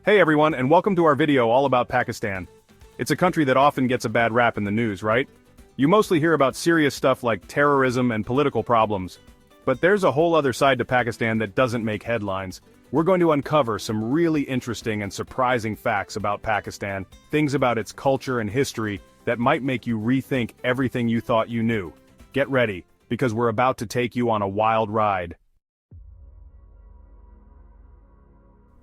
Hey everyone, and welcome to our video all about Pakistan. It's a country that often gets a bad rap in the news, right? You mostly hear about serious stuff like terrorism and political problems. But there's a whole other side to Pakistan that doesn't make headlines. We're going to uncover some really interesting and surprising facts about Pakistan, things about its culture and history that might make you rethink everything you thought you knew. Get ready, because we're about to take you on a wild ride.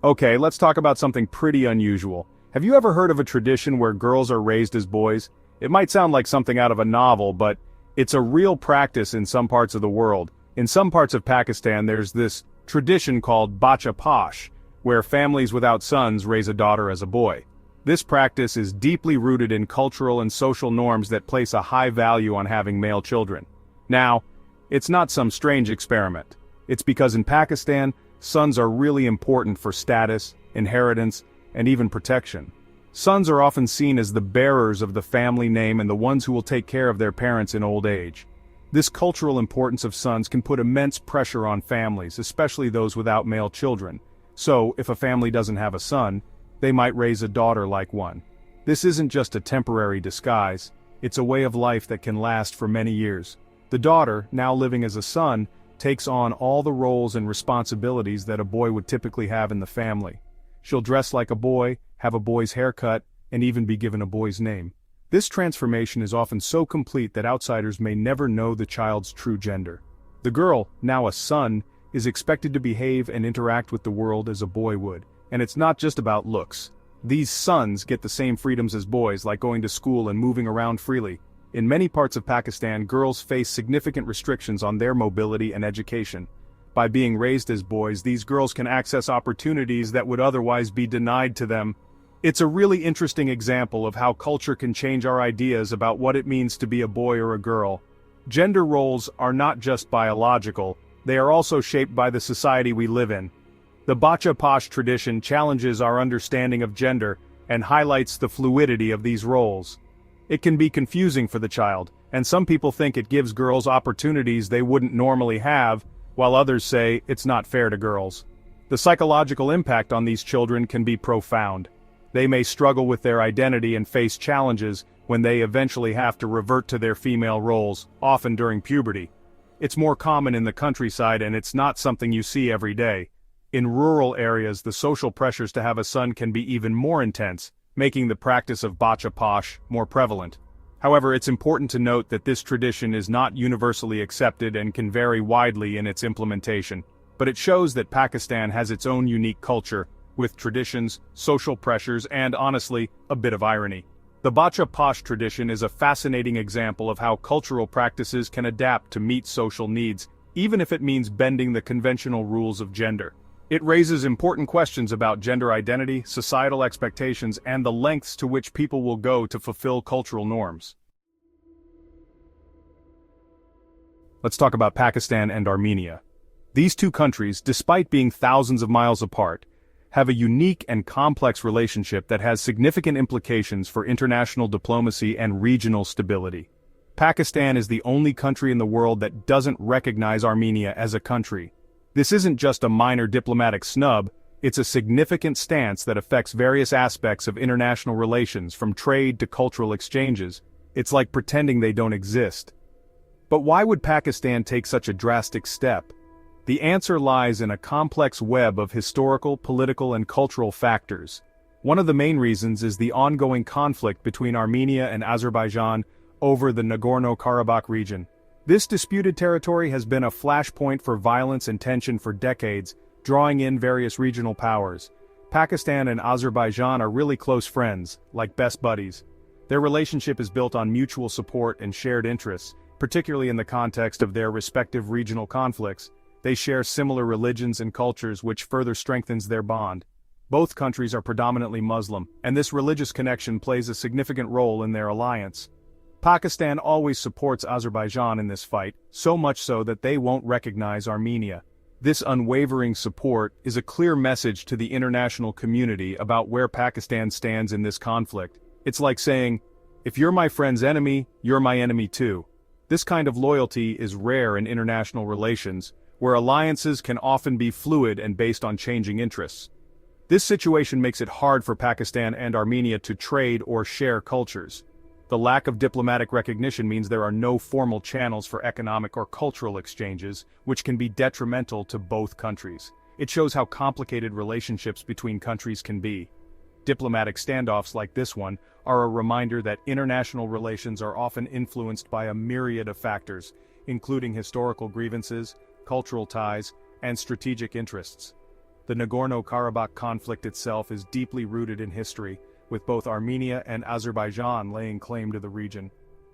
Okay, let's talk about something pretty unusual. Have you ever heard of a tradition where girls are raised as boys? It might sound like something out of a novel, but it's a real practice in some parts of the world. In some parts of Pakistan, there's this tradition called Bacha Posh, where families without sons raise a daughter as a boy. This practice is deeply rooted in cultural and social norms that place a high value on having male children. Now, it's not some strange experiment. It's because in Pakistan, sons are really important for status, inheritance, and even protection. Sons are often seen as the bearers of the family name and the ones who will take care of their parents in old age. This cultural importance of sons can put immense pressure on families, especially those without male children. So, if a family doesn't have a son, they might raise a daughter like one. This isn't just a temporary disguise, it's a way of life that can last for many years. The daughter, now living as a son, takes on all the roles and responsibilities that a boy would typically have in the family. She'll dress like a boy, have a boy's haircut, and even be given a boy's name. This transformation is often so complete that outsiders may never know the child's true gender. The girl, now a son, is expected to behave and interact with the world as a boy would, and it's not just about looks. These sons get the same freedoms as boys, like going to school and moving around freely. In many parts of Pakistan, girls face significant restrictions on their mobility and education. By being raised as boys, these girls can access opportunities that would otherwise be denied to them. It's a really interesting example of how culture can change our ideas about what it means to be a boy or a girl. Gender roles are not just biological, they are also shaped by the society we live in. The Bacha Posh tradition challenges our understanding of gender and highlights the fluidity of these roles. It can be confusing for the child, and some people think it gives girls opportunities they wouldn't normally have, while others say it's not fair to girls. The psychological impact on these children can be profound. They may struggle with their identity and face challenges when they eventually have to revert to their female roles, often during puberty. It's more common in the countryside and it's not something you see every day. In rural areas, the social pressures to have a son can be even more intense, making the practice of Bacha Posh more prevalent. However, it's important to note that this tradition is not universally accepted and can vary widely in its implementation, but it shows that Pakistan has its own unique culture, with traditions, social pressures, and honestly, a bit of irony. The Bacha Posh tradition is a fascinating example of how cultural practices can adapt to meet social needs, even if it means bending the conventional rules of gender. It raises important questions about gender identity, societal expectations, and the lengths to which people will go to fulfill cultural norms. Let's talk about Pakistan and Armenia. These two countries, despite being thousands of miles apart, have a unique and complex relationship that has significant implications for international diplomacy and regional stability. Pakistan is the only country in the world that doesn't recognize Armenia as a country. This isn't just a minor diplomatic snub, it's a significant stance that affects various aspects of international relations, from trade to cultural exchanges. It's like pretending they don't exist. But why would Pakistan take such a drastic step? The answer lies in a complex web of historical, political, and cultural factors. One of the main reasons is the ongoing conflict between Armenia and Azerbaijan over the Nagorno-Karabakh region. This disputed territory has been a flashpoint for violence and tension for decades, drawing in various regional powers. Pakistan and Azerbaijan are really close friends, like best buddies. Their relationship is built on mutual support and shared interests, particularly in the context of their respective regional conflicts. They share similar religions and cultures, which further strengthens their bond. Both countries are predominantly Muslim, and this religious connection plays a significant role in their alliance. Pakistan always supports Azerbaijan in this fight, so much so that they won't recognize Armenia. This unwavering support is a clear message to the international community about where Pakistan stands in this conflict. It's like saying, if you're my friend's enemy, you're my enemy too. This kind of loyalty is rare in international relations, where alliances can often be fluid and based on changing interests. This situation makes it hard for Pakistan and Armenia to trade or share cultures. The lack of diplomatic recognition means there are no formal channels for economic or cultural exchanges, which can be detrimental to both countries. It shows how complicated relationships between countries can be. Diplomatic standoffs like this one are a reminder that international relations are often influenced by a myriad of factors, including historical grievances, cultural ties, and strategic interests. The Nagorno-Karabakh conflict itself is deeply rooted in history, with both Armenia and Azerbaijan laying claim to the region.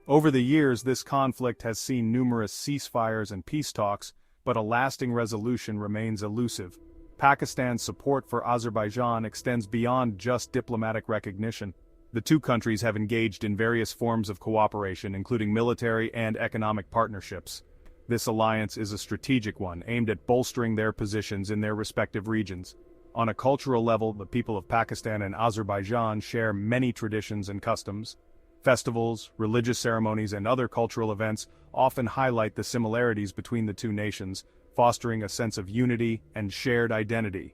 Over the years, this conflict has seen numerous ceasefires and peace talks, but a lasting resolution remains elusive. Pakistan's support for Azerbaijan extends beyond just diplomatic recognition. The two countries have engaged in various forms of cooperation, including military and economic partnerships. This alliance is a strategic one, aimed at bolstering their positions in their respective regions. On a cultural level, the people of Pakistan and Azerbaijan share many traditions and customs. Festivals, religious ceremonies, and other cultural events often highlight the similarities between the two nations, fostering a sense of unity and shared identity.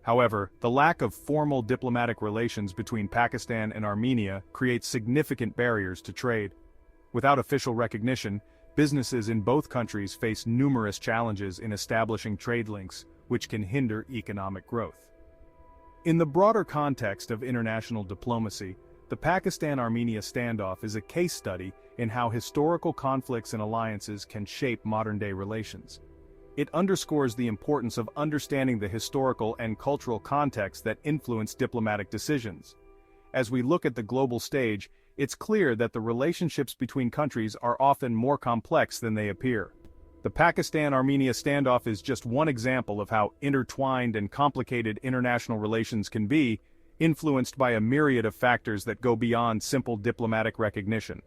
However, the lack of formal diplomatic relations between Pakistan and Armenia creates significant barriers to trade. Without official recognition, businesses in both countries face numerous challenges in establishing trade links, which can hinder economic growth. In the broader context of international diplomacy, the Pakistan-Armenia standoff is a case study in how historical conflicts and alliances can shape modern-day relations. It underscores the importance of understanding the historical and cultural context that influence diplomatic decisions. As we look at the global stage, it's clear that the relationships between countries are often more complex than they appear. The Pakistan-Armenia standoff is just one example of how intertwined and complicated international relations can be, influenced by a myriad of factors that go beyond simple diplomatic recognition.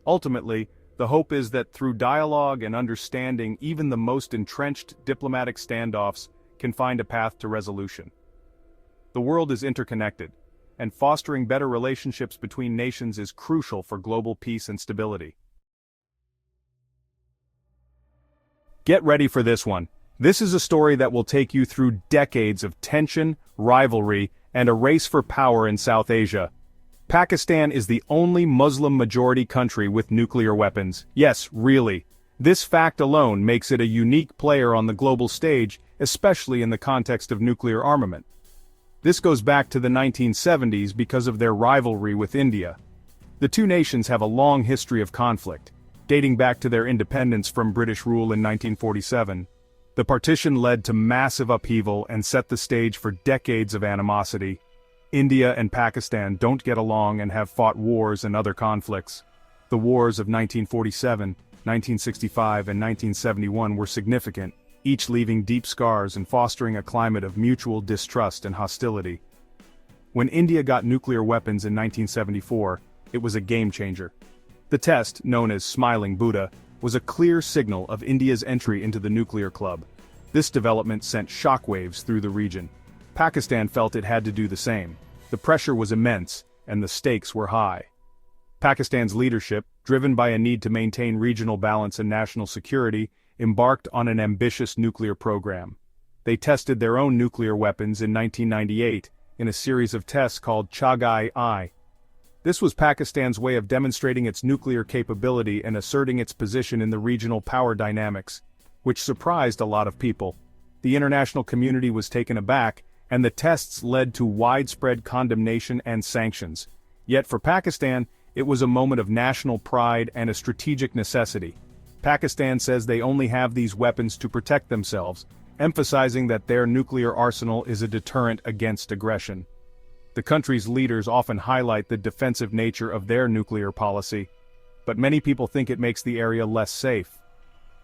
Ultimately, the hope is that through dialogue and understanding, even the most entrenched diplomatic standoffs can find a path to resolution. The world is interconnected, and fostering better relationships between nations is crucial for global peace and stability. Get ready for this one. This is a story that will take you through decades of tension, rivalry, and a race for power in South Asia. Pakistan is the only Muslim-majority country with nuclear weapons. Yes, really. This fact alone makes it a unique player on the global stage, especially in the context of nuclear armament. This goes back to the 1970s because of their rivalry with India. The two nations have a long history of conflict, dating back to their independence from British rule in 1947. The partition led to massive upheaval and set the stage for decades of animosity. India and Pakistan don't get along and have fought wars and other conflicts. The wars of 1947, 1965, and 1971 were significant, each leaving deep scars and fostering a climate of mutual distrust and hostility. When India got nuclear weapons in 1974, it was a game-changer. The test, known as Smiling Buddha, was a clear signal of India's entry into the nuclear club. This development sent shockwaves through the region. Pakistan felt it had to do the same. The pressure was immense, and the stakes were high. Pakistan's leadership, driven by a need to maintain regional balance and national security, embarked on an ambitious nuclear program. They tested their own nuclear weapons in 1998, in a series of tests called Chagai-I. This was Pakistan's way of demonstrating its nuclear capability and asserting its position in the regional power dynamics, which surprised a lot of people. The international community was taken aback, and the tests led to widespread condemnation and sanctions. Yet for Pakistan, it was a moment of national pride and a strategic necessity. Pakistan says they only have these weapons to protect themselves, emphasizing that their nuclear arsenal is a deterrent against aggression. The country's leaders often highlight the defensive nature of their nuclear policy, but many people think it makes the area less safe.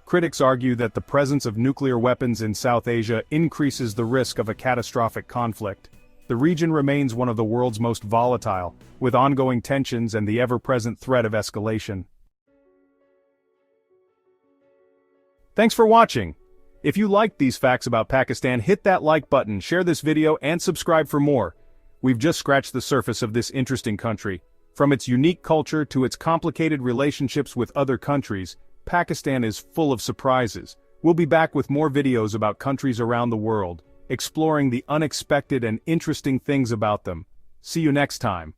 Critics argue that the presence of nuclear weapons in South Asia increases the risk of a catastrophic conflict. The region remains one of the world's most volatile, with ongoing tensions and the ever-present threat of escalation. Thanks for watching. If you liked these facts about Pakistan, hit that like button, share this video, and subscribe for more. We've just scratched the surface of this interesting country. From its unique culture to its complicated relationships with other countries, Pakistan is full of surprises. We'll be back with more videos about countries around the world. exploring the unexpected and interesting things about them. See you next time.